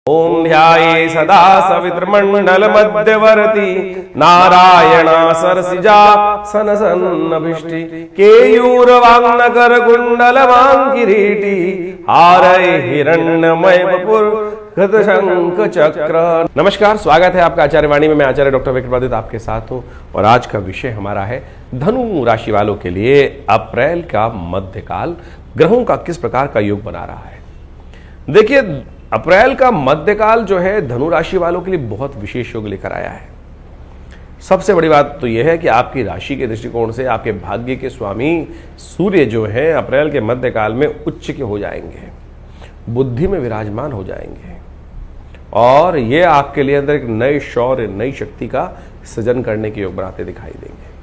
ओम ध्याये सदा सवितृमंडल मध्यवर्ती नारायण सरसिजा सन सन्नभिष्टि केयूरवांगनकर कुंडल किरीटी हारय हिरण्यमय वपुर गत शंख चक्र। नमस्कार, स्वागत है आपका आचार्य वाणी में। मैं आचार्य डॉक्टर विक्रमादित्य आपके साथ हूं और आज का विषय हमारा है धनु राशि वालों के लिए अप्रैल का मध्यकाल ग्रहों का किस प्रकार का योग बना रहा है। देखिए, अप्रैल का मध्यकाल जो है धनु राशि वालों के लिए बहुत विशेष योग लेकर आया है। सबसे बड़ी बात तो यह है कि आपकी राशि के दृष्टिकोण से आपके भाग्य के स्वामी सूर्य जो है अप्रैल के मध्यकाल में उच्च के हो जाएंगे, बुद्धि में विराजमान हो जाएंगे और ये आपके लिए अंदर एक नए शौर्य, नई शक्ति का सृजन करने के योग बनाते दिखाई देंगे।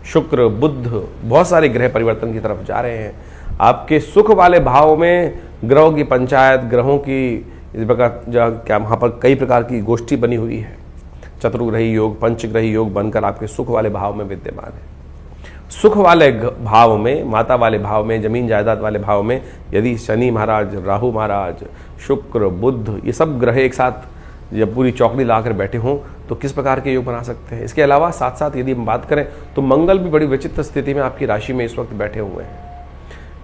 शुक्र, बुध, बहुत सारे ग्रह परिवर्तन की तरफ जा रहे हैं। आपके सुख वाले भाव में ग्रहों की पंचायत, ग्रहों की इस प्रकार क्या वहाँ पर कई प्रकार की गोष्ठी बनी हुई है। चतुर्ग्रही योग, पंचग्रही योग बनकर आपके सुख वाले भाव में विद्यमान है। सुख वाले भाव में, माता वाले भाव में, जमीन जायदाद वाले भाव में यदि शनि महाराज, राहु महाराज, शुक्र, बुध ये सब ग्रह एक साथ जब पूरी चौकड़ी लाकर बैठे हों तो किस प्रकार के योग बना सकते हैं। इसके अलावा साथ साथ यदि हम बात करें तो मंगल भी बड़ी विचित्र स्थिति में आपकी राशि में इस वक्त बैठे हुए हैं।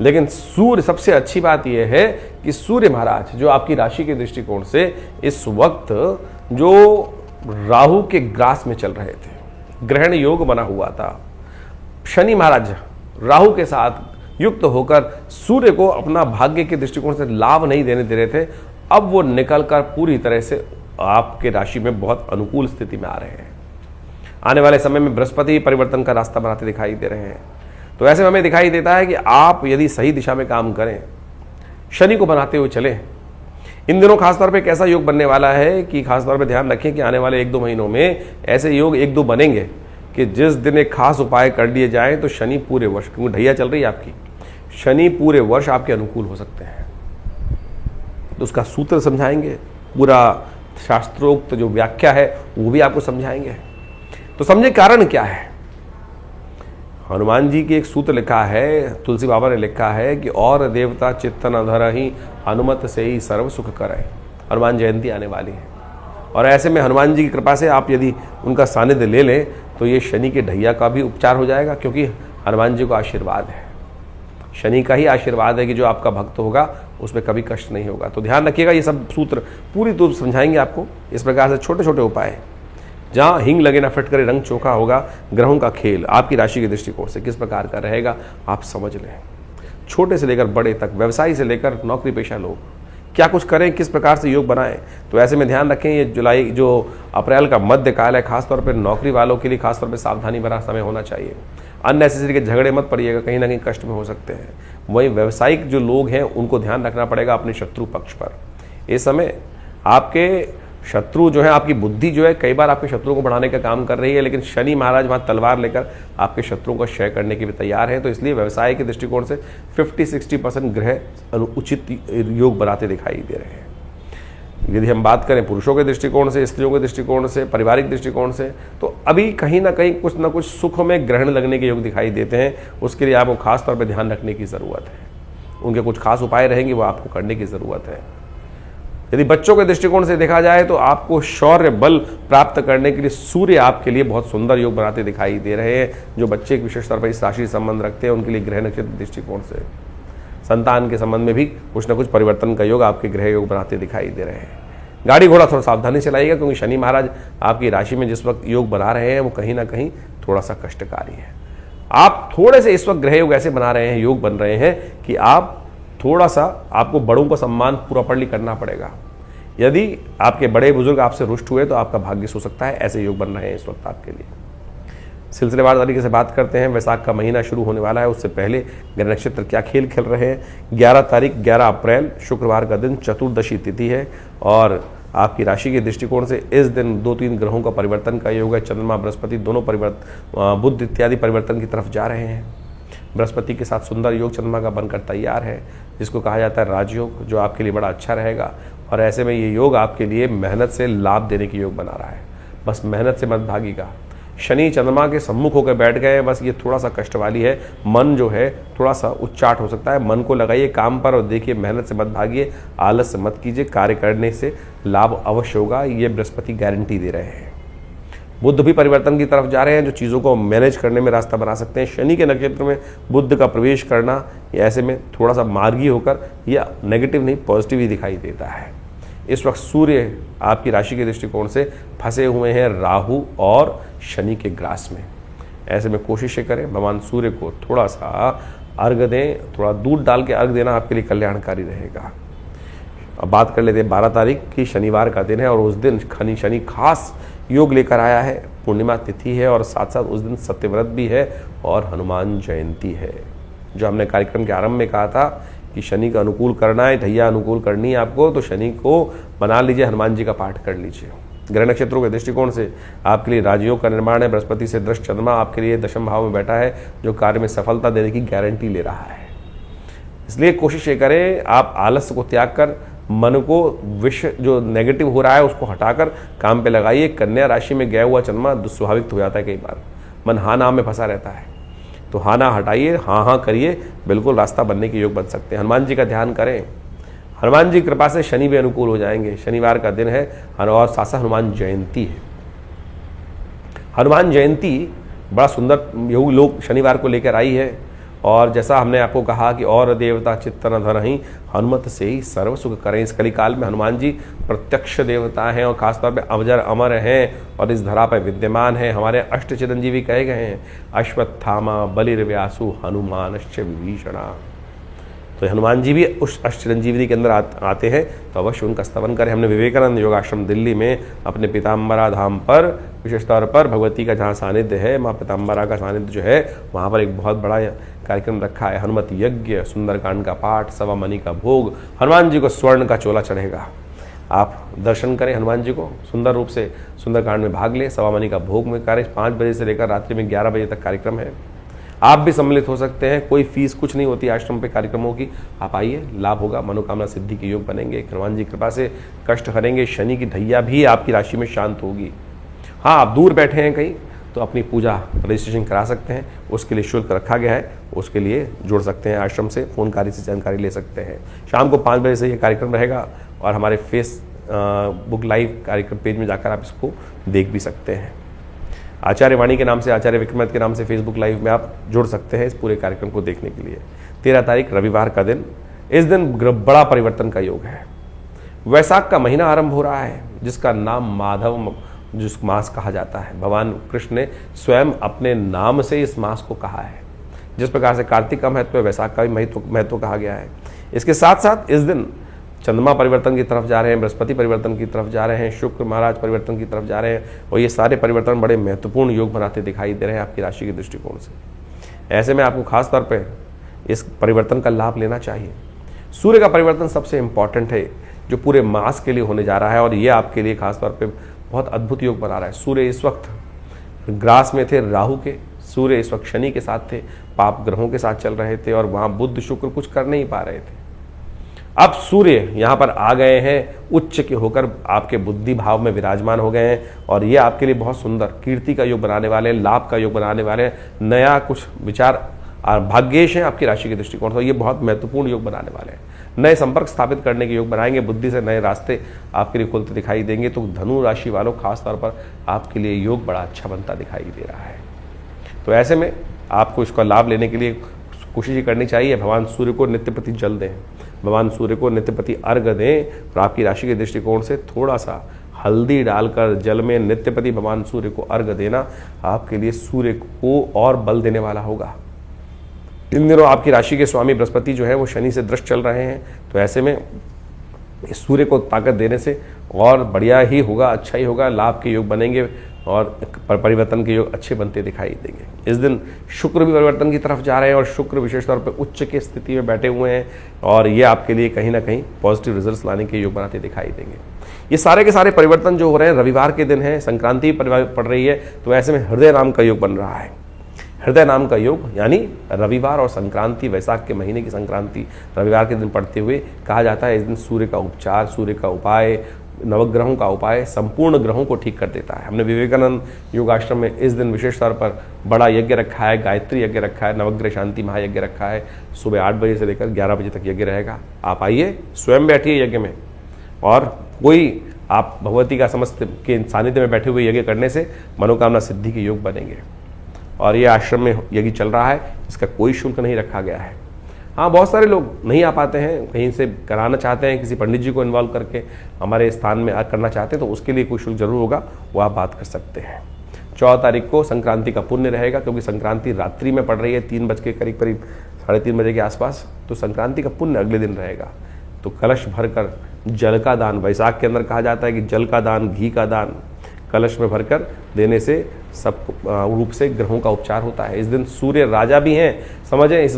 लेकिन सूर्य, सबसे अच्छी बात यह है कि सूर्य महाराज जो आपकी राशि के दृष्टिकोण से इस वक्त जो राहु के ग्रास में चल रहे थे, ग्रहण योग बना हुआ था। शनि महाराज राहु के साथ युक्त होकर सूर्य को अपना भाग्य के दृष्टिकोण से लाभ नहीं देने दे रहे थे। अब वो निकलकर पूरी तरह से आपके राशि में बहुत अनुकूल स्थिति में आ रहे हैं। आने वाले समय में बृहस्पति परिवर्तन का रास्ता बनाते दिखाई दे रहे हैं। तो ऐसे में हमें दिखाई देता है कि आप यदि सही दिशा में काम करें, शनि को बनाते हुए चलें। इन दिनों खासतौर पे एक ऐसा योग बनने वाला है कि खासतौर पे ध्यान रखें कि आने वाले 1-2 महीनों में ऐसे योग 1-2 बनेंगे कि जिस दिन एक खास उपाय कर लिए जाएं तो शनि पूरे वर्ष, क्योंकि ढैया चल रही है आपकी, शनि पूरे वर्ष आपके अनुकूल हो सकते हैं। तो उसका सूत्र समझाएंगे, पूरा शास्त्रोक्त जो व्याख्या है वो भी आपको समझाएंगे। तो समझे कारण क्या है। हनुमान जी की एक सूत्र लिखा है, तुलसी बाबा ने लिखा है कि और देवता चित्तन अधरहि हनुमत से ही सर्व सुख करे। हनुमान जयंती आने वाली है और ऐसे में हनुमान जी की कृपा से आप यदि उनका सानिध्य ले लें तो ये शनि के ढैया का भी उपचार हो जाएगा, क्योंकि हनुमान जी को आशीर्वाद है, शनि का ही आशीर्वाद है कि जो आपका भक्त होगा उसमें कभी कष्ट नहीं होगा। तो ध्यान रखिएगा, ये सब सूत्र पूरी तौर समझाएंगे आपको। इस प्रकार से छोटे छोटे उपाय, जहाँ हिंग लगे ना फिट करे रंग चोखा होगा, ग्रहों का खेल आपकी राशि के दृष्टिकोण से किस प्रकार का रहेगा आप समझ लें। छोटे से लेकर बड़े तक, व्यवसायी से लेकर नौकरी पेशा लोग क्या कुछ करें, किस प्रकार से योग बनाएं। तो ऐसे में ध्यान रखें, ये जुलाई जो अप्रैल का मध्यकाल है, खासतौर पर नौकरी वालों के लिए खासतौर पर सावधानी भरा समय होना चाहिए। अननेसेसरी के झगड़े मत पड़िएगा, कहीं ना कहीं कष्ट में हो सकते हैं। वहीं व्यवसायिक जो लोग हैं उनको ध्यान रखना पड़ेगा अपने शत्रु पक्ष पर। इस समय आपके शत्रु जो है, आपकी बुद्धि जो है कई बार आपके शत्रुओं को बढ़ाने का काम कर रही है, लेकिन शनि महाराज वहाँ तलवार लेकर आपके शत्रुओं को क्षय करने के भी तैयार हैं। तो इसलिए व्यवसाय के दृष्टिकोण से 50-60% ग्रह उचित योग बनाते दिखाई दे रहे हैं। यदि हम बात करें पुरुषों के दृष्टिकोण से, स्त्रियों के दृष्टिकोण से, पारिवारिक दृष्टिकोण से, तो अभी कहीं ना कहीं कुछ ना कुछ सुख में ग्रहण लगने के योग दिखाई देते हैं। उसके लिए आपको खास तौर पर ध्यान रखने की ज़रूरत है। उनके कुछ खास उपाय रहेंगे, वो आपको करने की ज़रूरत है। यदि बच्चों के दृष्टिकोण से देखा जाए तो आपको शौर्य बल प्राप्त करने के लिए सूर्य आपके लिए बहुत सुंदर योग बनाते दिखाई दे रहे हैं। जो बच्चे एक विशेष तौर पर इस राशि से संबंध रखते हैं उनके लिए ग्रह नक्षत्र दृष्टिकोण से संतान के संबंध में भी कुछ न कुछ परिवर्तन का योग आपके ग्रह योग बनाते दिखाई दे रहे हैं। गाड़ी घोड़ा थोड़ा सावधानी चलाइएगा, क्योंकि शनि महाराज आपकी राशि में जिस वक्त योग बना रहे हैं वो कहीं ना कहीं थोड़ा सा कष्टकारी है। आप थोड़े से इस वक्त ग्रह योग ऐसे बना रहे हैं, योग बन रहे हैं कि आप थोड़ा सा, आपको बड़ों का सम्मान प्रॉपर्ली करना पड़ेगा। यदि आपके बड़े बुजुर्ग आपसे रुष्ट हुए तो आपका भाग्य सो सकता है। ऐसे योग बन रहे हैं इस वक्त आपके लिए। सिलसिलेवार तरीके से बात करते हैं, वैशाख का महीना शुरू होने वाला है, उससे पहले ग्रह नक्षत्र क्या खेल खेल रहे हैं। 11 अप्रैल शुक्रवार का दिन, चतुर्दशी तिथि है और आपकी राशि के दृष्टिकोण से इस दिन 2-3 ग्रहों का परिवर्तन का योग है। चंद्रमा, बृहस्पति दोनों बुध इत्यादि परिवर्तन की तरफ जा रहे हैं। बृहस्पति के साथ सुंदर योग चंद्रमा का बनकर तैयार है, जिसको कहा जाता है राजयोग, जो आपके लिए बड़ा अच्छा रहेगा। और ऐसे में ये योग आपके लिए मेहनत से लाभ देने की योग बना रहा है। बस मेहनत से मत भागिएगा। शनि चंद्रमा के सम्मुख होकर बैठ गए, बस ये थोड़ा सा कष्ट वाली है। मन जो है थोड़ा सा उच्चाट हो सकता है। मन को लगाइए काम पर और देखिए, मेहनत से मत भागिए, आलस मत कीजिए, कार्य करने से लाभ अवश्य होगा, ये बृहस्पति गारंटी दे रहे हैं। बुध भी परिवर्तन की तरफ जा रहे हैं, जो चीज़ों को मैनेज करने में रास्ता बना सकते हैं। शनि के नक्षत्र में बुध का प्रवेश करना, ये ऐसे में थोड़ा सा मार्गी होकर यह नेगेटिव नहीं पॉजिटिव ही दिखाई देता है। इस वक्त सूर्य आपकी राशि के दृष्टिकोण से फंसे हुए हैं राहु और शनि के ग्रास में। ऐसे में कोशिशें करें, भगवान सूर्य को थोड़ा सा अर्घ दें, थोड़ा दूध डाल के अर्घ देना आपके लिए कल्याणकारी रहेगा। अब बात कर लेते हैं 12 तारीख की, शनिवार का दिन है और उस दिन शनि खास योग लेकर आया है। पूर्णिमा तिथि है और साथ साथ उस दिन सत्यव्रत भी है और हनुमान जयंती है। जो हमने कार्यक्रम के आरंभ में कहा था कि शनि का अनुकूल करना है, ढैया अनुकूल करनी है आपको, तो शनि को बना लीजिए, हनुमान जी का पाठ कर लीजिए। ग्रह नक्षत्रों के दृष्टिकोण से आपके लिए राजयोग का निर्माण है। बृहस्पति से दृष्ट चंद्रमा आपके लिए दशम भाव में बैठा है, जो कार्य में सफलता देने की गारंटी ले रहा है। इसलिए कोशिश ये करें, आप आलस्य को त्याग कर मन को विषय जो नेगेटिव हो रहा है उसको हटाकर काम पे लगाइए। कन्या राशि में गया हुआ चंद्रमा दुस्वाभाविक हो जाता है, कई बार मन हाँ ना में फंसा रहता है, तो हाँ ना हटाइए, हाँ हाँ करिए, बिल्कुल रास्ता बनने के योग बन सकते हैं। हनुमान जी का ध्यान करें, हनुमान जी की कृपा से शनि भी अनुकूल हो जाएंगे। शनिवार का दिन है और साथ हनुमान जयंती है। हनुमान जयंती बड़ा सुंदर योग लोग शनिवार को लेकर आई है, और जैसा हमने आपको कहा कि और देवता चित्त न धरहि, हनुमत से ही सर्व सुख करें। इस कलिकाल में हनुमान जी प्रत्यक्ष देवता हैं और खासतौर पे अवजर अमर हैं और इस धरा पर विद्यमान हैं। हमारे अष्ट चिरंजीवी कहे गए हैं, अश्वत्थामा बलिर्व्यासु हनुमानश्च विभीषणा। तो हनुमान जी भी उस अष्ट चिरंजीवी के अंदर आते हैं, तो अवश्य उनका स्तवन करें। हमने विवेकानंद योगाश्रम दिल्ली में अपने पीताम्बरा धाम पर विशेष तौर पर भगवती का जहाँ सानिध्य है, माँ पीताम्बरा का सानिध्य जो है, वहाँ पर एक बहुत बड़ा कार्यक्रम रखा है। हनुमत यज्ञ, सुंदरकांड का पाठ, सवा मणि का भोग, हनुमान जी को स्वर्ण का चोला चढ़ेगा। आप दर्शन करें हनुमान जी को, सुंदर रूप से सुंदरकांड में भाग लें, सवा मणि का भोग में करें। 5 बजे से लेकर रात्रि में 11 बजे तक कार्यक्रम है। आप भी सम्मिलित हो सकते हैं, कोई फीस कुछ नहीं होती आश्रम पे कार्यक्रमों की। आप आइए, लाभ होगा, मनोकामना सिद्धि के योग बनेंगे। हनुमान जी की कृपा से कष्ट हरेंगे, शनि की ढैया भी आपकी राशि में शांत होगी। हाँ, आप दूर बैठे हैं कहीं, तो अपनी पूजा रजिस्ट्रेशन करा सकते हैं, उसके लिए शुल्क रखा गया है, उसके लिए जुड़ सकते हैं आश्रम से, फोनकारी से जानकारी ले सकते हैं। शाम को 5 बजे से ये कार्यक्रम रहेगा और हमारे फेसबुक लाइव कार्यक्रम पेज में जाकर आप इसको देख भी सकते हैं। आचार्य वाणी के नाम से, आचार्य विक्रमादित्य के नाम से फेसबुक लाइव में आप जुड़ सकते हैं इस पूरे कार्यक्रम को देखने के लिए। 13 तारीख रविवार का दिन, इस दिन बड़ा परिवर्तन का योग है। वैशाख का महीना आरंभ हो रहा है, जिसका नाम माधव जिस मास कहा जाता है। भगवान कृष्ण ने स्वयं अपने नाम से इस मास को कहा है। जिस प्रकार से कार्तिक का महत्व है, वैशाख का भी महत्व कहा गया है। इसके साथ साथ इस दिन चंद्रमा परिवर्तन की तरफ जा रहे हैं, बृहस्पति परिवर्तन की तरफ जा रहे हैं, शुक्र महाराज परिवर्तन की तरफ जा रहे हैं, और ये सारे परिवर्तन बड़े महत्वपूर्ण योग बनाते दिखाई दे रहे हैं आपकी राशि के दृष्टिकोण से। ऐसे में आपको खास तौर पर इस परिवर्तन का लाभ लेना चाहिए। सूर्य का परिवर्तन सबसे इंपॉर्टेंट है, जो पूरे मास के लिए होने जा रहा है, और ये आपके लिए खासतौर पर बहुत अद्भुत योग बना रहा है। सूर्य इस वक्त ग्रास में थे राहु के, सूर्य इस वक्त शनि के साथ थे, पाप ग्रहों के साथ चल रहे थे, और वहाँ बुध शुक्र कुछ कर नहीं पा रहे थे। अब सूर्य यहाँ पर आ गए हैं, उच्च के होकर आपके बुद्धि भाव में विराजमान हो गए हैं, और ये आपके लिए बहुत सुंदर कीर्ति का योग बनाने वाले हैं, लाभ का योग बनाने वाले हैं, नया कुछ विचार और भाग्येश हैं आपकी राशि के दृष्टिकोण से। ये बहुत महत्वपूर्ण योग बनाने वाले हैं। नए संपर्क स्थापित करने के योग बनाएंगे, बुद्धि से नए रास्ते आपके लिए खुलते दिखाई देंगे। तो धनु राशि वालों खास तौर पर आपके लिए योग बड़ा अच्छा बनता दिखाई दे रहा है। तो ऐसे में आपको इसका लाभ लेने के लिए कोशिश करनी चाहिए। भगवान सूर्य को नित्यप्रति जल दें, भगवान सूर्य को नित्यप्रति अर्घ दें, और आपकी राशि के दृष्टिकोण से थोड़ा सा हल्दी डालकर जल में नित्यप्रति भगवान सूर्य को अर्घ देना आपके लिए सूर्य को और बल देने वाला होगा। इन दिनों आपकी राशि के स्वामी बृहस्पति जो है वो शनि से दृष्ट चल रहे हैं, तो ऐसे में इस सूर्य को ताकत देने से और बढ़िया ही होगा, अच्छा ही होगा, लाभ के योग बनेंगे और परिवर्तन के योग अच्छे बनते दिखाई देंगे। इस दिन शुक्र भी परिवर्तन की तरफ जा रहे हैं, और शुक्र विशेष तौर पर उच्च की स्थिति में बैठे हुए हैं, और ये आपके लिए कहीं ना कहीं पॉजिटिव रिजल्ट्स लाने के योग बनाते दिखाई देंगे। ये सारे के सारे परिवर्तन जो हो रहे हैं, रविवार के दिन है, संक्रांति पड़ रही है, तो ऐसे में हृदय नाम का योग बन रहा है। हृदय नाम का योग यानी रविवार और संक्रांति, वैशाख के महीने की संक्रांति रविवार के दिन पड़ते हुए कहा जाता है। इस दिन सूर्य का उपचार, सूर्य का उपाय, नवग्रहों का उपाय संपूर्ण ग्रहों को ठीक कर देता है। हमने विवेकानंद योगाश्रम में इस दिन विशेष तौर पर बड़ा यज्ञ रखा है, गायत्री यज्ञ रखा है, नवग्रह शांति महायज्ञ रखा है। सुबह 8 बजे से लेकर 11 बजे तक यज्ञ रहेगा। आप आइए, स्वयं बैठिए यज्ञ में, और कोई आप भगवती का समस्त के सानिध्य में बैठे हुए यज्ञ करने से मनोकामना सिद्धि के योग बनेंगे। और ये आश्रम में यज्ञ चल रहा है, इसका कोई शुल्क नहीं रखा गया है। हाँ, बहुत सारे लोग नहीं आ पाते हैं, कहीं से कराना चाहते हैं, किसी पंडित जी को इन्वॉल्व करके हमारे स्थान में करना चाहते हैं, तो उसके लिए कोई शुल्क जरूर होगा, वो आप बात कर सकते हैं। 14 तारीख को संक्रांति का पुण्य रहेगा, क्योंकि संक्रांति रात्रि में पड़ रही है, 3 बज के करीब 3:30 बजे के आसपास, तो संक्रांति का पुण्य अगले दिन रहेगा। तो कलश भरकर जल का दान, वैशाख के अंदर कहा जाता है कि जल का दान, घी का दान कलश में भरकर देने से सब रूप से ग्रहों का उपचार होता है। इस दिन सूर्य राजा भी हैं, समझें, इस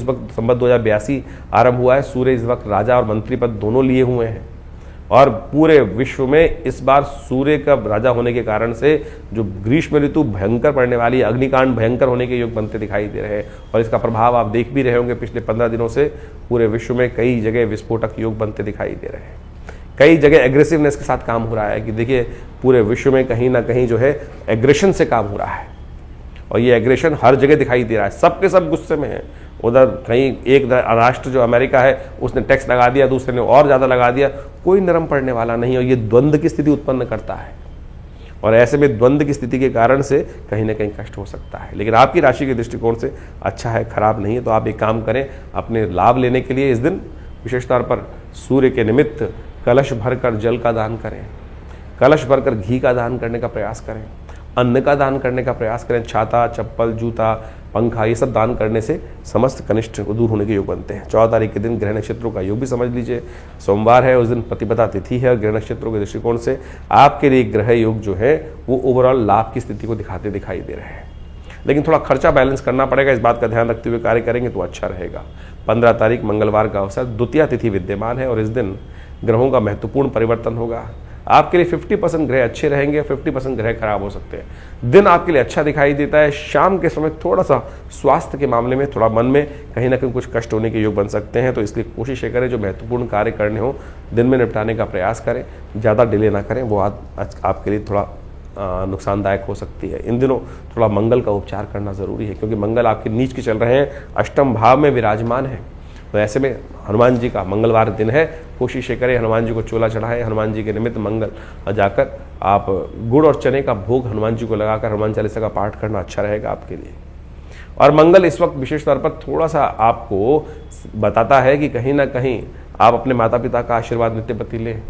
वक्त संवत 2082 आरंभ हुआ है, सूर्य इस वक्त राजा और मंत्री पद दोनों लिए हुए हैं। और पूरे विश्व में इस बार सूर्य का राजा होने के कारण से जो ग्रीष्म ऋतु भयंकर पड़ने वाली है, अग्निकांड भयंकर होने के योग बनते दिखाई दे रहे हैं। और इसका प्रभाव आप देख भी रहे होंगे, पिछले 15 दिनों से पूरे विश्व में कई जगह विस्फोटक योग बनते दिखाई दे रहे हैं। कई जगह एग्रेसिवनेस के साथ काम हो रहा है कि देखिए पूरे विश्व में कहीं ना कहीं जो है एग्रेशन से काम हो रहा है, और ये एग्रेशन हर जगह दिखाई दे रहा है। सबके सब गुस्से में है। उधर कहीं एक राष्ट्र जो अमेरिका है उसने टैक्स लगा दिया, दूसरे ने और ज़्यादा लगा दिया, कोई नरम पड़ने वाला नहीं, और ये द्वंद्व की स्थिति उत्पन्न करता है। और ऐसे में द्वंद्व की स्थिति के कारण से कहीं ना कहीं कष्ट हो सकता है। लेकिन आपकी राशि के दृष्टिकोण से अच्छा है, खराब नहीं है। तो आप एक काम करें, अपने लाभ लेने के लिए इस दिन विशेष तौर पर सूर्य के निमित्त कलश भरकर जल का दान करें, कलश भरकर घी का दान करने का प्रयास करें, अन्न का दान करने का प्रयास करें। छाता, चप्पल, जूता, पंखा, ये सब दान करने से समस्त कनिष्ठ दूर होने के योग बनते हैं। 14 तारीख के दिन ग्रह नक्षत्रों का योग भी समझ लीजिए। सोमवार है, उस दिन प्रतिपदा तिथि है, और ग्रह नक्षत्रों के दृष्टिकोण से आपके लिए ग्रह योग जो है वो ओवरऑल लाभ की स्थिति को दिखाते दिखाई दे रहे हैं। लेकिन थोड़ा खर्चा बैलेंस करना पड़ेगा, इस बात का ध्यान रखते हुए कार्य करेंगे तो अच्छा रहेगा। 15 तारीख मंगलवार का अवसर, द्वितीया तिथि विद्यमान है, और इस दिन ग्रहों का महत्वपूर्ण परिवर्तन होगा। आपके लिए 50% ग्रह अच्छे रहेंगे, 50% ग्रह खराब हो सकते हैं। दिन आपके लिए अच्छा दिखाई देता है। शाम के समय थोड़ा सा स्वास्थ्य के मामले में थोड़ा मन में कहीं ना कहीं कुछ कष्ट होने के योग बन सकते हैं, तो इसलिए कोशिश ये करें जो महत्वपूर्ण कार्य करने हो दिन में निपटाने का प्रयास करें, ज़्यादा डिले ना करें, वो आपके लिए थोड़ा नुकसानदायक हो सकती है। इन दिनों थोड़ा मंगल का उपचार करना जरूरी है, क्योंकि मंगल आपके नीच के चल रहे हैं, अष्टम भाव में विराजमान है। तो ऐसे में हनुमान जी का मंगलवार दिन है, कोशिश ये करें हनुमान जी को चोला चढ़ाएं, हनुमान जी के निमित्त मंगल जाकर आप गुड़ और चने का भोग हनुमान जी को लगाकर हनुमान चालीसा का पाठ करना अच्छा रहेगा आपके लिए। और मंगल इस वक्त विशेष तौर पर थोड़ा सा आपको बताता है कि कहीं ना कहीं आप अपने माता पिता का आशीर्वाद नित्य प्रति लें,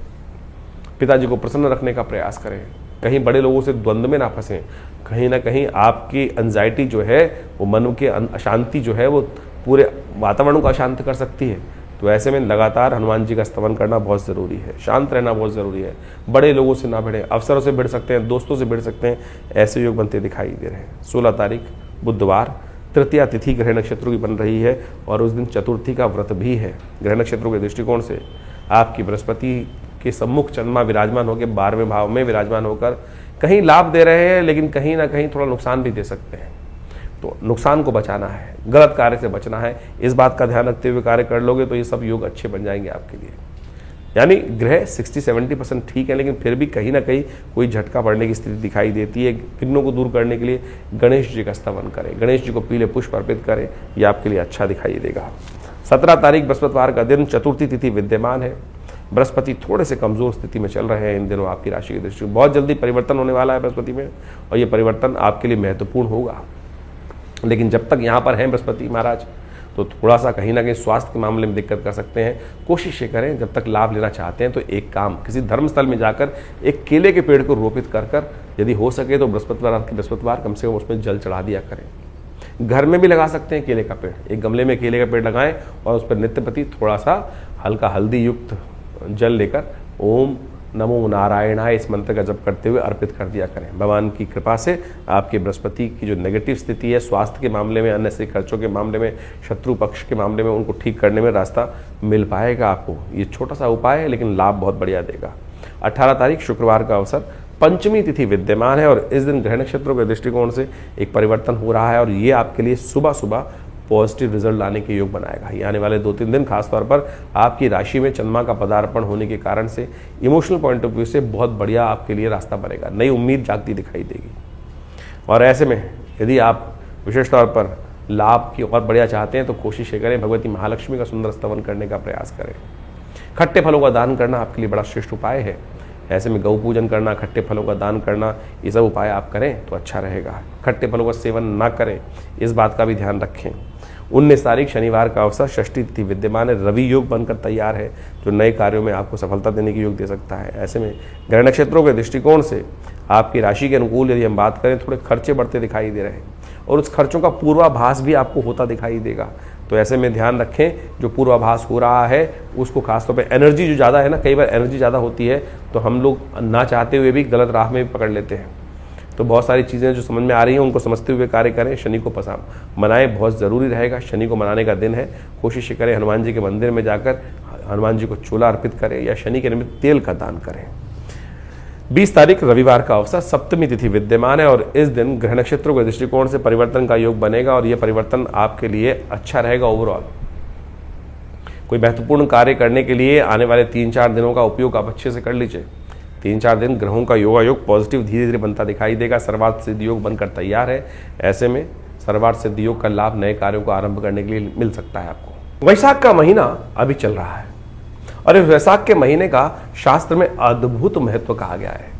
पिताजी को प्रसन्न रखने का प्रयास करें, कहीं बड़े लोगों से द्वंद्व में ना फंसें। कहीं ना कहीं आपकी एंजाइटी जो है वो मन के अशांति जो है वो पूरे वातावरण को अशांत कर सकती है। तो ऐसे में लगातार हनुमान जी का स्तवन करना बहुत ज़रूरी है, शांत रहना बहुत ज़रूरी है। बड़े लोगों से ना भिड़ें, अफसरों से भिड़ सकते हैं, दोस्तों से भिड़ सकते हैं, ऐसे योग बनते दिखाई दे रहे हैं। 16 तारीख बुधवार, तृतीया तिथि ग्रह नक्षत्रों की बन रही है, और उस दिन चतुर्थी का व्रत भी है। ग्रह नक्षत्रों के दृष्टिकोण से आपकी बृहस्पति के सम्मुख चंद्रमा विराजमान होकर 12वें भाव में विराजमान होकर कहीं लाभ दे रहे हैं, लेकिन कहीं ना कहीं थोड़ा नुकसान भी दे सकते हैं। तो नुकसान को बचाना है, गलत कार्य से बचना है, इस बात का ध्यान रखते हुए कार्य कर लोगे तो ये सब योग अच्छे बन जाएंगे आपके लिए। यानी ग्रह 60-70% ठीक है, लेकिन फिर भी कहीं ना कहीं कोई झटका पड़ने की स्थिति दिखाई देती है। विघ्नों को दूर करने के लिए गणेश जी का स्तवन करें, गणेश जी को पीले पुष्प अर्पित करें, ये आपके लिए अच्छा दिखाई देगा। 17 तारीख बृहस्पतिवार का दिन, चतुर्थी तिथि विद्यमान है। बृहस्पति थोड़े से कमजोर स्थिति में चल रहे हैं इन दिनों आपकी राशि की दृष्टि। बहुत जल्दी परिवर्तन होने वाला है बृहस्पति में, और ये परिवर्तन आपके लिए महत्वपूर्ण होगा। लेकिन जब तक यहाँ पर हैं बृहस्पति महाराज, तो थोड़ा सा कहीं ना कहीं स्वास्थ्य के मामले में दिक्कत कर सकते हैं। कोशिश ये करें, जब तक लाभ लेना चाहते हैं तो एक काम, किसी धर्मस्थल में जाकर एक केले के पेड़ को रोपित कर कर यदि हो सके तो बृहस्पतिवार कम से कम उसमें जल चढ़ा दिया करें। घर में भी लगा सकते हैं केले का पेड़, एक गमले में केले का पेड़ लगाएं और उस पर नित्य प्रति थोड़ा सा हल्का हल्दी युक्त जल लेकर ओम नमो नारायणाय इस मंत्र का जप करते हुए अर्पित कर दिया करें। भगवान की कृपा से आपके बृहस्पति की जो नेगेटिव स्थिति है स्वास्थ्य के मामले में, अन्य से खर्चों के मामले में, शत्रु पक्ष के मामले में, उनको ठीक करने में रास्ता मिल पाएगा आपको। ये छोटा सा उपाय है लेकिन लाभ बहुत बढ़िया देगा। 18 तारीख शुक्रवार का अवसर, पंचमी तिथि विद्यमान है, और इस दिन ग्रह नक्षत्रों के दृष्टिकोण से एक परिवर्तन हो रहा है, और ये आपके लिए सुबह सुबह पॉजिटिव रिजल्ट लाने के योग बनाएगा। ये आने वाले 2-3 दिन खासतौर पर आपकी राशि में चंद्रमा का पदार्पण होने के कारण से इमोशनल पॉइंट ऑफ व्यू से बहुत बढ़िया आपके लिए रास्ता बनेगा, नई उम्मीद जागती दिखाई देगी। और ऐसे में यदि आप विशेष तौर पर लाभ की और बढ़िया चाहते हैं तो कोशिश ये करें भगवती महालक्ष्मी का सुंदर स्तवन करने का प्रयास करें। खट्टे फलों का दान करना आपके लिए बड़ा श्रेष्ठ उपाय है। ऐसे में गौ पूजन करना, खट्टे फलों का दान करना, ये सब उपाय आप करें तो अच्छा रहेगा। खट्टे फलों का सेवन ना करें, इस बात का भी ध्यान रखें। 19 तारीख शनिवार का अवसर, षष्ठी तिथि विद्यमान है, रवि योग बनकर तैयार है जो नए कार्यों में आपको सफलता देने की योग दे सकता है। ऐसे में ग्रह नक्षत्रों के दृष्टिकोण से आपकी राशि के अनुकूल यदि हम बात करें, थोड़े खर्चे बढ़ते दिखाई दे रहे हैं और उस खर्चों का पूर्वाभास भी आपको होता दिखाई देगा। तो ऐसे में ध्यान रखें, जो पूर्वाभास हो रहा है उसको खासतौर पे एनर्जी जो ज़्यादा है ना, कई बार एनर्जी ज़्यादा होती है तो हम लोग ना चाहते हुए भी गलत राह में भी पकड़ लेते हैं। तो बहुत सारी चीज़ें जो समझ में आ रही हैं उनको समझते हुए कार्य करें। शनि को मनाएं, बहुत ज़रूरी रहेगा। शनि को मनाने का दिन है, कोशिश करें हनुमान जी के मंदिर में जाकर हनुमान जी को चूल्हा अर्पित करें या शनि के निमित्त तेल का दान करें। 20 तारीख रविवार का अवसर, सप्तमी तिथि विद्यमान है और इस दिन ग्रह नक्षत्रों के दृष्टिकोण से परिवर्तन का योग बनेगा और यह परिवर्तन आपके लिए अच्छा रहेगा। ओवरऑल कोई महत्वपूर्ण कार्य करने के लिए आने वाले 3-4 दिनों का उपयोग आप अच्छे से कर लीजिए। 3-4 दिन ग्रहों का योगायोग पॉजिटिव धीरे धीरे बनता दिखाई देगा। सर्वार्थ सिद्ध योग बनकर तैयार है। ऐसे में सर्वार्थ सिद्ध योग का लाभ नए कार्यों को आरंभ करने के लिए मिल सकता है आपको। वैशाख का महीना अभी चल रहा है और इस वैशाख के महीने का शास्त्र में अद्भुत महत्व कहा गया है।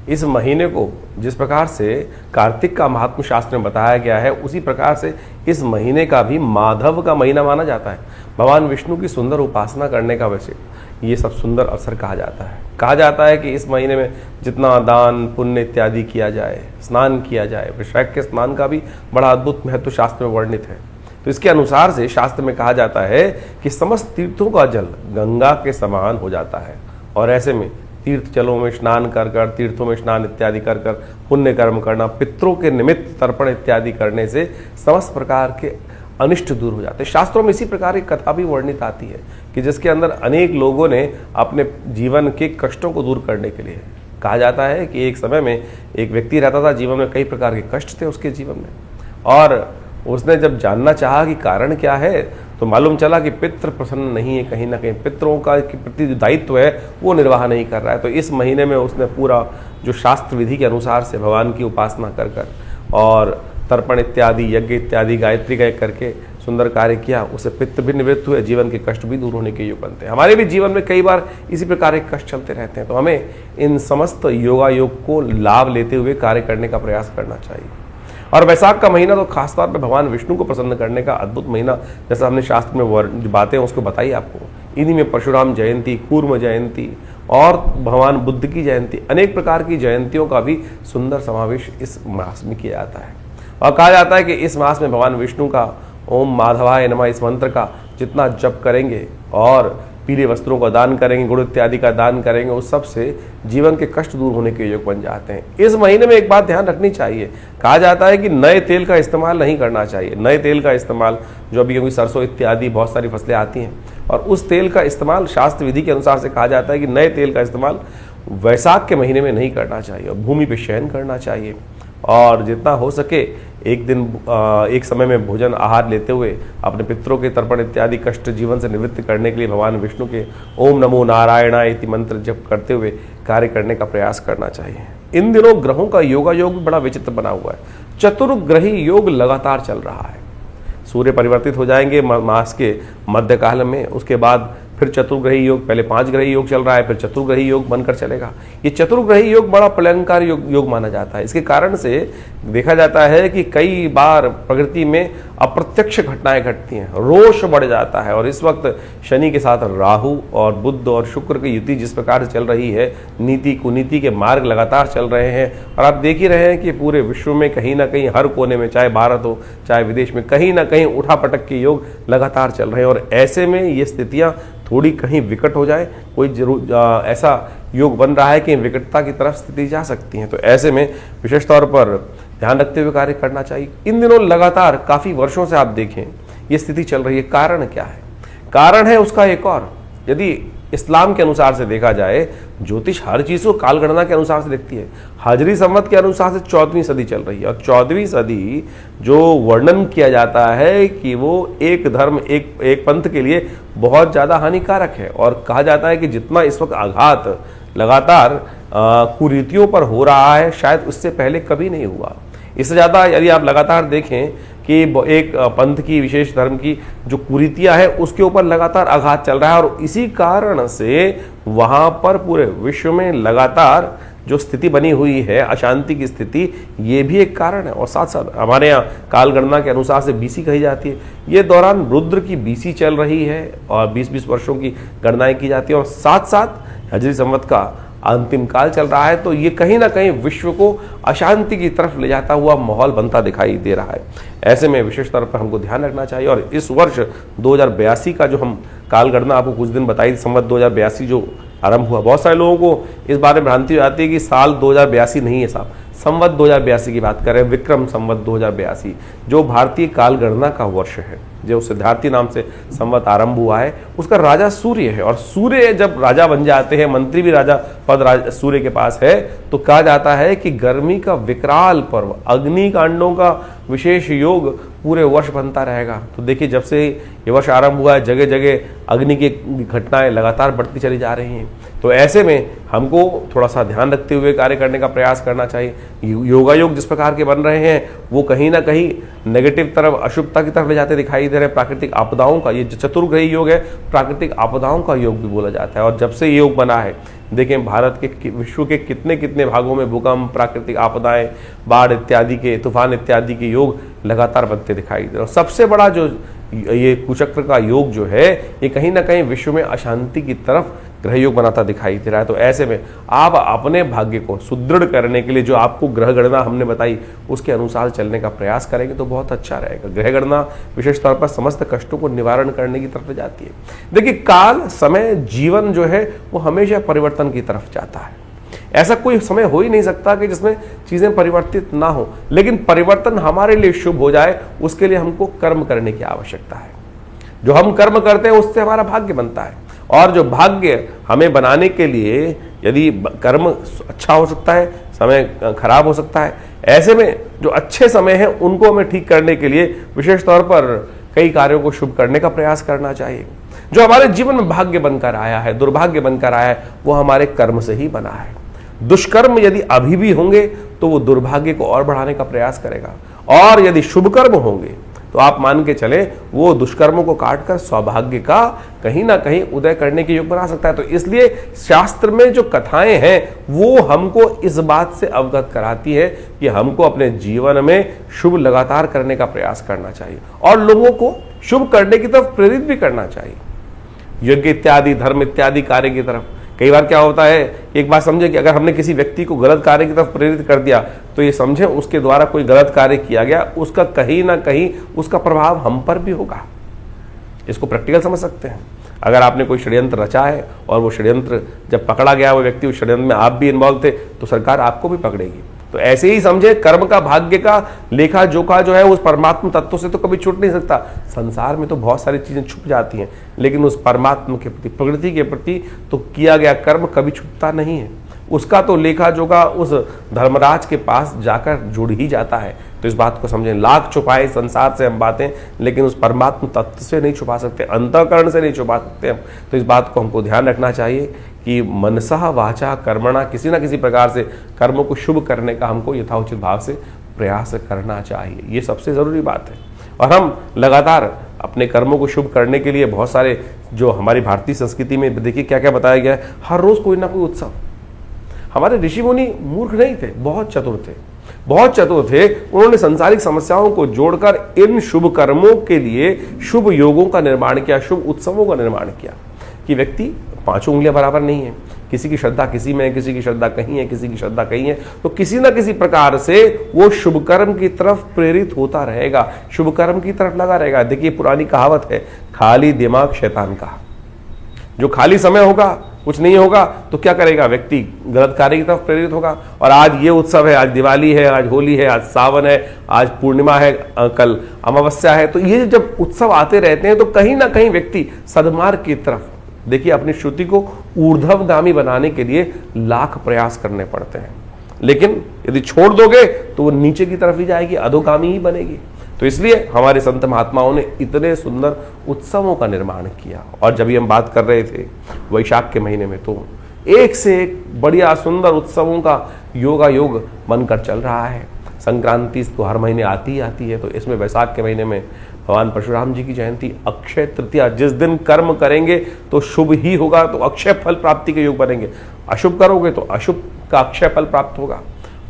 इस महीने को जिस प्रकार से कार्तिक का महात्म शास्त्र में बताया गया है, उसी प्रकार से इस महीने का भी माधव का महीना माना जाता है। भगवान विष्णु की सुंदर उपासना करने का वैसे ये सब सुंदर अवसर कहा जाता है। कहा जाता है कि इस महीने में जितना दान पुण्य इत्यादि किया जाए, स्नान किया जाए, वैशाख के स्नान का भी बड़ा अद्भुत महत्व शास्त्र में वर्णित है। तो इसके अनुसार से शास्त्र में कहा जाता है कि समस्त तीर्थों का जल गंगा के समान हो जाता है और ऐसे में तीर्थ जलों में स्नान कर कर, तीर्थों में स्नान इत्यादि कर कर पुण्य कर्म करना, पितरों के निमित्त तर्पण इत्यादि करने से समस्त प्रकार के अनिष्ट दूर हो जाते हैं। शास्त्रों में इसी प्रकार की कथा भी वर्णित आती है कि जिसके अंदर अनेक लोगों ने अपने जीवन के कष्टों को दूर करने के लिए, कहा जाता है कि एक समय में एक व्यक्ति रहता था, जीवन में कई प्रकार के कष्ट थे उसके जीवन में, और उसने जब जानना चाहा कि कारण क्या है तो मालूम चला कि पितृ प्रसन्न नहीं है, कहीं ना कहीं पितरों का प्रति जो दायित्व है वो निर्वाह नहीं कर रहा है। तो इस महीने में उसने पूरा जो शास्त्र विधि के अनुसार से भगवान की उपासना कर कर और तर्पण इत्यादि, यज्ञ इत्यादि, गायत्री गाय करके सुंदर कार्य किया, उससे पितृ भी निवृत्त हुए, जीवन के कष्ट भी दूर होने के योग बनते हैं। हमारे भी जीवन में कई बार इसी प्रकार के कष्ट चलते रहते हैं, तो हमें इन समस्त योगायोग को लाभ लेते हुए कार्य करने का प्रयास करना चाहिए। और वैशाख का महीना तो खासतौर पर भगवान विष्णु को प्रसन्न करने का अद्भुत महीना, जैसा हमने शास्त्र में जो बातें उसको बताई आपको, इन्हीं में परशुराम जयंती, कूर्म जयंती और भगवान बुद्ध की जयंती, अनेक प्रकार की जयंतियों का भी सुंदर समावेश इस मास में किया जाता है। और कहा जाता है कि इस मास में भगवान विष्णु का ओम माधवाय नमः इस मंत्र का जितना जप करेंगे और पीले वस्त्रों का दान करेंगे, गुड़ इत्यादि का दान करेंगे, उस सब से जीवन के कष्ट दूर होने के योग बन जाते हैं। इस महीने में एक बात ध्यान रखनी चाहिए, कहा जाता है कि नए तेल का इस्तेमाल नहीं करना चाहिए। नए तेल का इस्तेमाल जो अभी क्योंकि सरसों इत्यादि बहुत सारी फसलें आती हैं और उस तेल का इस्तेमाल शास्त्र विधि के अनुसार से कहा जाता है कि नए तेल का इस्तेमाल वैशाख के महीने में नहीं करना चाहिए और भूमि पे शयन करना चाहिए और जितना हो सके एक दिन एक समय में भोजन आहार लेते हुए अपने पितरों के तर्पण इत्यादि कष्ट जीवन से निवृत्त करने के लिए भगवान विष्णु के ओम नमो नारायणाय इति मंत्र जप करते हुए कार्य करने का प्रयास करना चाहिए। इन दिनों ग्रहों का योगायोग भी बड़ा विचित्र बना हुआ है। चतुर्ग्रही योग लगातार चल रहा है। सूर्य परिवर्तित हो जाएंगे मास के मध्यकाल में, उसके बाद फिर चतुर्ग्रही योग, पहले 5 ग्रही योग चल रहा है, फिर चतुर्ग्रही योग बनकर चलेगा। ये चतुर्ग्रही योग बड़ा प्रलयंकारी योग माना जाता है। इसके कारण से देखा जाता है कि कई बार प्रकृति में अप्रत्यक्ष घटनाएं घटती हैं, रोष बढ़ जाता है। और इस वक्त शनि के साथ राहु और बुध और शुक्र की युति जिस प्रकार से चल रही है, नीति कुनीति के मार्ग लगातार चल रहे हैं और आप देख ही रहे हैं कि पूरे विश्व में कहीं ना कहीं हर कोने में, चाहे भारत हो चाहे विदेश में, कहीं ना कहीं उठापटक के योग लगातार चल रहे हैं। और ऐसे में ये स्थितियां थोड़ी कहीं विकट हो जाए, कोई जरूर ऐसा योग बन रहा है कि विकटता की तरफ स्थिति जा सकती है। तो ऐसे में विशेष तौर पर ध्यान रखते हुए कार्य करना चाहिए। इन दिनों लगातार काफ़ी वर्षों से आप देखें ये स्थिति चल रही है। कारण क्या है? कारण है उसका एक और, यदि इस्लाम के अनुसार से देखा जाए, ज्योतिष हर चीज को कालगणना के अनुसार से देखती है। हजरी संवत के अनुसार से 14वीं सदी चल रही है, और 14वीं सदी जो वर्णन किया जाता है कि वो एक धर्म एक पंथ के लिए बहुत ज्यादा हानिकारक है, और कहा जाता है कि जितना इस वक्त आघात लगातार कुरीतियों पर हो रहा है, शायद उससे पहले कभी नहीं हुआ। इससे ज्यादा यदि आप लगातार देखें कि एक पंथ की, विशेष धर्म की जो कुरीतियां है उसके ऊपर लगातार आघात चल रहा है, और इसी कारण से वहां पर पूरे विश्व में लगातार जो स्थिति बनी हुई है, अशांति की स्थिति, ये भी एक कारण है। और साथ साथ हमारे यहाँ काल गणना के अनुसार से बीसी कही जाती है। ये दौरान रुद्र की बीसी चल रही है और 20-20 वर्षों की गणनाएं की जाती है, और साथ साथ हजरी संवत का अंतिम काल चल रहा है। तो ये कहीं ना कहीं विश्व को अशांति की तरफ ले जाता हुआ माहौल बनता दिखाई दे रहा है। ऐसे में विशेष तौर पर हमको ध्यान रखना चाहिए। और इस वर्ष 2082 का जो हम काल गणना आपको कुछ दिन बताई, संवत 2082 जो आरंभ हुआ, बहुत सारे लोगों को इस बारे में भ्रांति हो जाती है कि साल 2082 नहीं है साहब, संवत 2082 की बात कर रहे हैं। विक्रम संवत 2082 जो भारतीय काल गणना का वर्ष है, जो सिद्धार्थी नाम से संवत आरंभ हुआ है, उसका राजा सूर्य है। और सूर्य जब राजा बन जाते हैं, मंत्री भी राजा पद सूर्य के पास है, तो कहा जाता है कि गर्मी का विकराल पर्व, अग्निकांडों का विशेष योग पूरे वर्ष बनता रहेगा। तो देखिए, जब से ये वर्ष आरंभ हुआ है, जगह जगह अग्नि की घटनाएं लगातार बढ़ती चली जा रही हैं। तो ऐसे में हमको थोड़ा सा ध्यान रखते हुए कार्य करने का प्रयास करना चाहिए। योगायोग जिस प्रकार के बन रहे हैं, वो कहीं ना कहीं नेगेटिव तरफ, अशुभता की तरफ ले जाते दिखाई दे रहे हैं। प्राकृतिक आपदाओं का, ये चतुर्ग्रही योग है, प्राकृतिक आपदाओं का योग भी बोला जाता है। और जब से ये योग बना है, देखें भारत के, विश्व के कितने कितने भागों में भूकंप, प्राकृतिक आपदाएं, बाढ़ इत्यादि के, तूफान इत्यादि के योग लगातार बनते दिखाई दे रहे हैं। सबसे बड़ा जो ये कुचक्र का योग जो है, ये कहीं ना कहीं विश्व में अशांति की तरफ ग्रह योग बनाता दिखाई दे रहा है। तो ऐसे में आप अपने भाग्य को सुदृढ़ करने के लिए जो आपको ग्रह गणना हमने बताई, उसके अनुसार चलने का प्रयास करेंगे तो बहुत अच्छा रहेगा। ग्रह गणना विशेष तौर पर समस्त कष्टों को निवारण करने की तरफ जाती है। देखिए, काल, समय, जीवन जो है वो हमेशा परिवर्तन की तरफ जाता है। ऐसा कोई समय हो ही नहीं सकता कि जिसमें चीजें परिवर्तित ना हो, लेकिन परिवर्तन हमारे लिए शुभ हो जाए, उसके लिए हमको कर्म करने की आवश्यकता है। जो हम कर्म करते हैं उससे हमारा भाग्य बनता है, और जो भाग्य हमें बनाने के लिए यदि कर्म अच्छा हो सकता है, समय खराब हो सकता है। ऐसे में जो अच्छे समय है उनको हमें ठीक करने के लिए विशेष तौर पर कई कार्यों को शुभ करने का प्रयास करना चाहिए। जो हमारे जीवन में भाग्य बनकर आया है, दुर्भाग्य बनकर आया है, वो हमारे कर्म से ही बना है। दुष्कर्म यदि अभी भी होंगे तो वो दुर्भाग्य को और बढ़ाने का प्रयास करेगा, और यदि शुभ कर्म होंगे तो आप मान के चले वो दुष्कर्मों को काटकर सौभाग्य का कहीं ना कहीं उदय करने के योग बना सकता है। तो इसलिए शास्त्र में जो कथाएं हैं वो हमको इस बात से अवगत कराती है कि हमको अपने जीवन में शुभ लगातार करने का प्रयास करना चाहिए, और लोगों को शुभ करने की तरफ प्रेरित भी करना चाहिए, यज्ञ इत्यादि, धर्म इत्यादि कार्य की तरफ। कई बार क्या होता है, एक बात समझे कि अगर हमने किसी व्यक्ति को गलत कार्य की तरफ प्रेरित कर दिया, तो ये समझे उसके द्वारा कोई गलत कार्य किया गया, उसका कहीं ना कहीं उसका प्रभाव हम पर भी होगा। इसको प्रैक्टिकल समझ सकते हैं। अगर आपने कोई षड्यंत्र रचा है और वो षड्यंत्र जब पकड़ा गया, वो व्यक्ति उस षड्यंत्र में आप भी इन्वॉल्व थे, तो सरकार आपको भी पकड़ेगी। तो ऐसे ही समझे, कर्म का, भाग्य का लेखा जोखा जो है उस परमात्मा तत्व से तो कभी छूट नहीं सकता। संसार में तो बहुत सारी चीजें छुप जाती हैं, लेकिन उस परमात्मा के प्रति, प्रकृति के प्रति तो किया गया कर्म कभी छुपता नहीं है। उसका तो लेखा जोखा उस धर्मराज के पास जाकर जुड़ ही जाता है। तो इस बात को समझें, लाख छुपाए संसार से हम बातें, लेकिन उस परमात्मा तत्व से नहीं छुपा सकते, अंतःकरण से नहीं छुपा सकते हम। तो इस बात को हमको ध्यान रखना चाहिए कि मनसा वाचा कर्मणा, किसी ना किसी प्रकार से कर्मों को शुभ करने का हमको यथाउचित भाव से प्रयास करना चाहिए। ये सबसे जरूरी बात है। और हम लगातार अपने कर्मों को शुभ करने के लिए बहुत सारे, जो हमारी भारतीय संस्कृति में देखिए क्या क्या बताया गया है, हर रोज कोई ना कोई उत्सव। हमारे ऋषि मुनि मूर्ख नहीं थे, बहुत चतुर थे, बहुत चतुर थे। उन्होंने संसारिक समस्याओं को जोड़कर इन शुभ कर्मों के लिए शुभ योगों का निर्माण किया, शुभ उत्सवों का निर्माण किया। कि व्यक्ति पांचों उंगलियां बराबर नहीं है, किसी की श्रद्धा किसी में है, किसी की श्रद्धा कहीं है, किसी की श्रद्धा कहीं है, तो किसी ना किसी प्रकार से वो शुभ कर्म की तरफ प्रेरित होता रहेगा, शुभ कर्म की तरफ लगा रहेगा। देखिए, पुरानी कहावत है, खाली दिमाग शैतान का। जो खाली समय होगा, कुछ नहीं होगा, तो क्या करेगा व्यक्ति? गलत कार्य की तरफ प्रेरित होगा। और आज ये उत्सव है, आज दिवाली है, आज होली है, आज सावन है, आज पूर्णिमा है, कल अमावस्या है। तो ये जब उत्सव आते रहते हैं तो कहीं ना कहीं व्यक्ति सद्मार्ग की तरफ देखिए, अपनी श्रुति को ऊर्ध्वगामी बनाने के लिए लाख प्रयास करने पड़ते हैं, लेकिन यदि छोड़ दोगे तो वो नीचे की तरफ ही जाएगी, अधोगामी ही बनेगी। तो इसलिए हमारे संत महात्माओं ने इतने सुंदर उत्सवों का निर्माण किया। और जब हम बात कर रहे थे वैशाख के महीने में, तो एक से एक बढ़िया सुंदर उत्सवों का योगायोग बनकर चल रहा है। संक्रांति तो हर महीने आती ही आती है, तो इसमें वैशाख के महीने में भगवान परशुराम जी की जयंती, अक्षय तृतीया, जिस दिन कर्म करेंगे तो शुभ ही होगा, तो अक्षय फल प्राप्ति के योग बनेंगे। अशुभ करोगे तो अशुभ का अक्षय फल प्राप्त होगा,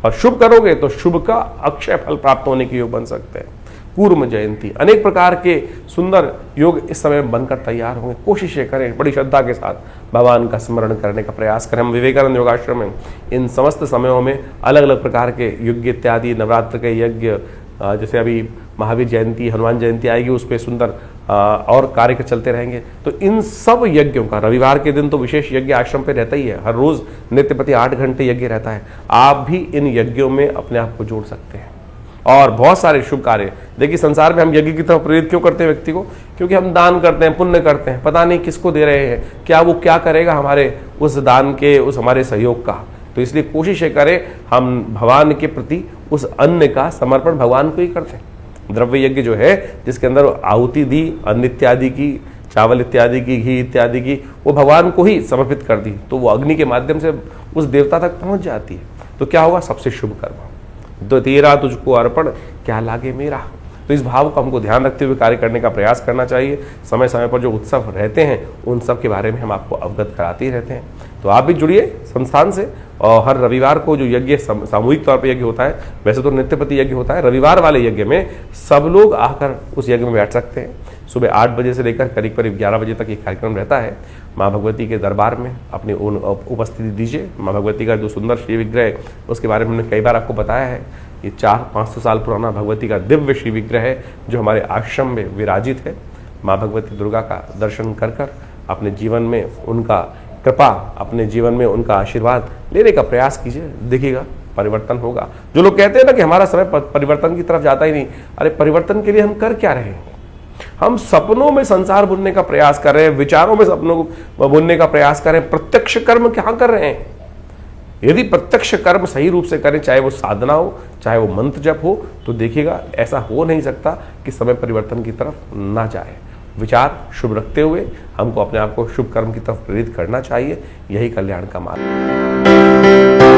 और शुभ करोगे तो शुभ का अक्षय फल प्राप्त होने के योग बन सकते हैं। कूर्म जयंती, अनेक प्रकार के सुंदर योग इस समय बनकर तैयार होंगे। कोशिशें करें, बड़ी श्रद्धा के साथ भगवान का स्मरण करने का प्रयास करें। हम विवेकानंद योगाश्रम में इन समस्त समयों में अलग अलग प्रकार के यज्ञ इत्यादि, नवरात्र के यज्ञ, जैसे अभी महावीर जयंती, हनुमान जयंती आएगी, उस पर सुंदर और कार्य चलते रहेंगे। तो इन सब यज्ञों का रविवार के दिन तो विशेष यज्ञ आश्रम पे रहता ही है, हर रोज नित्य प्रति 8 घंटे यज्ञ रहता है। आप भी इन यज्ञों में अपने आप को जोड़ सकते हैं और बहुत सारे शुभ कार्य। देखिए, संसार में हम यज्ञ की तरफ प्रेरित क्यों करते हैं व्यक्ति को? क्योंकि हम दान करते हैं, पुण्य करते हैं, पता नहीं किसको दे रहे हैं, क्या वो क्या करेगा हमारे उस दान के, उस हमारे सहयोग का। तो इसलिए कोशिश करें हम भगवान के प्रति उस अन्न का समर्पण भगवान को ही करते हैं। द्रव्य यज्ञ जो है, जिसके अंदर आहुति दी, अन्न इत्यादि की, चावल इत्यादि की, घी इत्यादि की, वो भगवान को ही समर्पित कर दी, तो वो अग्नि के माध्यम से उस देवता तक पहुंच जाती है। तो क्या होगा? सबसे शुभ कर्म। तो तेरा तुझको अर्पण, क्या लागे मेरा। तो इस भाव को हमको ध्यान रखते हुए कार्य करने का प्रयास करना चाहिए। समय समय पर जो उत्सव रहते हैं उन सब के बारे में हम आपको अवगत कराते ही रहते हैं। तो आप भी जुड़िए संस्थान से, और हर रविवार को जो यज्ञ सामूहिक तौर पर यज्ञ होता है, वैसे तो नित्यपति यज्ञ होता है, रविवार वाले यज्ञ में सब लोग आकर उस यज्ञ में बैठ सकते हैं। सुबह 8 बजे से लेकर करीब करीब 11 बजे तक ये कार्यक्रम रहता है। माँ भगवती के दरबार में अपनी उपस्थिति दीजिए। माँ भगवती का जो सुंदर श्री विग्रह है उसके बारे में हमने कई बार आपको बताया है। ये 400-500 साल पुराना भगवती का दिव्य श्री विग्रह है जो हमारे आश्रम में विराजित है। माँ भगवती दुर्गा का दर्शन कर कर अपने जीवन में उनका कृपा, अपने जीवन में उनका आशीर्वाद लेने का प्रयास कीजिए, देखिएगा परिवर्तन होगा। जो लोग कहते हैं ना कि हमारा समय परिवर्तन की तरफ जाता ही नहीं, अरे परिवर्तन के लिए हम कर क्या रहे हैं? हम सपनों में संसार बुनने का प्रयास कर रहे हैं, विचारों में सपनों को बुनने का प्रयास कर रहे हैं। प्रत्यक्ष कर्म क्या कर रहे हैं? यदि प्रत्यक्ष कर्म सही रूप से करें, चाहे वो साधना हो, चाहे वो मंत्र जप हो, तो देखिएगा ऐसा हो नहीं सकता कि समय परिवर्तन की तरफ ना जाए। विचार शुभ रखते हुए हमको अपने आप को शुभ कर्म की तरफ प्रेरित करना चाहिए। यही कल्याण का मार्ग।